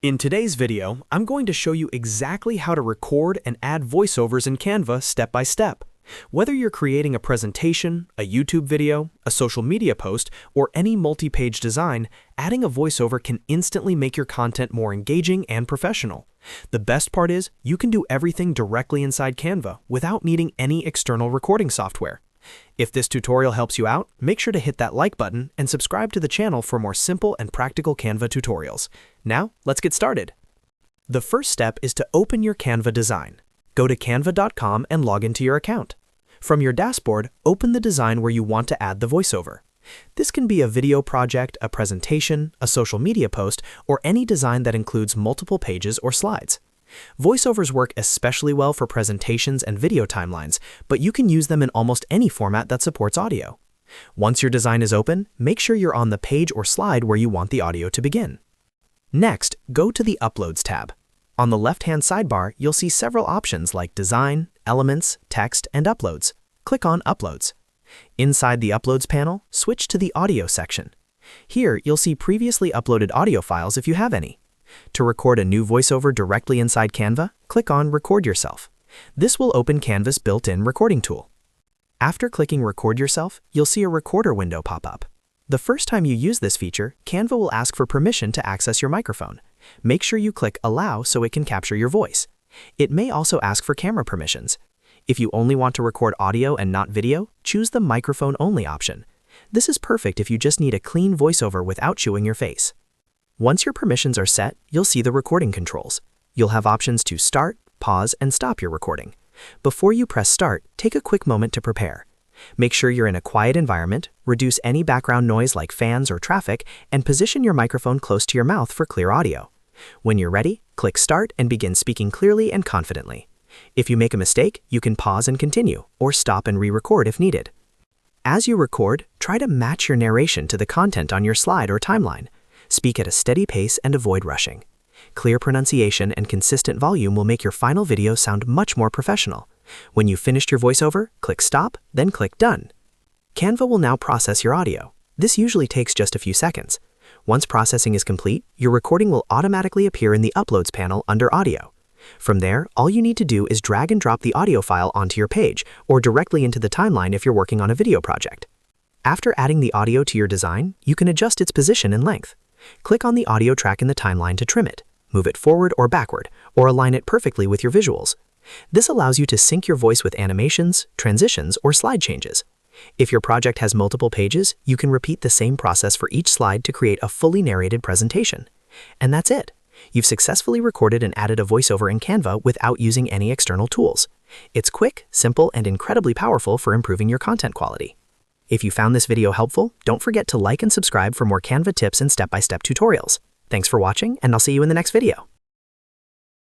In today's video, I'm going to show you exactly how to record and add voiceovers in Canva step by step. Whether you're creating a presentation, a YouTube video, a social media post, or any multi-page design, adding a voiceover can instantly make your content more engaging and professional. The best part is, you can do everything directly inside Canva without needing any external recording software. If this tutorial helps you out, make sure to hit that like button and subscribe to the channel for more simple and practical Canva tutorials. Now, let's get started. The first step is to open your Canva design. Go to canva.com and log into your account. From your dashboard, open the design where you want to add the voiceover. This can be a video project, a presentation, a social media post, or any design that includes multiple pages or slides. Voiceovers work especially well for presentations and video timelines, but you can use them in almost any format that supports audio. Once your design is open, make sure you're on the page or slide where you want the audio to begin. Next, go to the Uploads tab. On the left-hand sidebar, you'll see several options like Design, Elements, Text, and Uploads. Click on Uploads. Inside the Uploads panel, switch to the Audio section. Here, you'll see previously uploaded audio files if you have any. To record a new voiceover directly inside Canva, click on Record Yourself. This will open Canva's built-in recording tool. After clicking Record Yourself, you'll see a recorder window pop up. The first time you use this feature, Canva will ask for permission to access your microphone. Make sure you click Allow so it can capture your voice. It may also ask for camera permissions. If you only want to record audio and not video, choose the Microphone Only option. This is perfect if you just need a clean voiceover without chewing your face. Once your permissions are set, you'll see the recording controls. You'll have options to start, pause, and stop your recording. Before you press start, take a quick moment to prepare. Make sure you're in a quiet environment, reduce any background noise like fans or traffic, and position your microphone close to your mouth for clear audio. When you're ready, click start and begin speaking clearly and confidently. If you make a mistake, you can pause and continue, or stop and re-record if needed. As you record, try to match your narration to the content on your slide or timeline. Speak at a steady pace and avoid rushing. Clear pronunciation and consistent volume will make your final video sound much more professional. When you've finished your voiceover, click Stop, then click Done. Canva will now process your audio. This usually takes just a few seconds. Once processing is complete, your recording will automatically appear in the Uploads panel under Audio. From there, all you need to do is drag and drop the audio file onto your page, or directly into the timeline if you're working on a video project. After adding the audio to your design, you can adjust its position and length. Click on the audio track in the timeline to trim it, move it forward or backward, or align it perfectly with your visuals. This allows you to sync your voice with animations, transitions, or slide changes. If your project has multiple pages, you can repeat the same process for each slide to create a fully narrated presentation. And that's it. You've successfully recorded and added a voiceover in Canva without using any external tools. It's quick, simple, and incredibly powerful for improving your content quality. If you found this video helpful, don't forget to like and subscribe for more Canva tips and step-by-step tutorials. Thanks for watching, and I'll see you in the next video.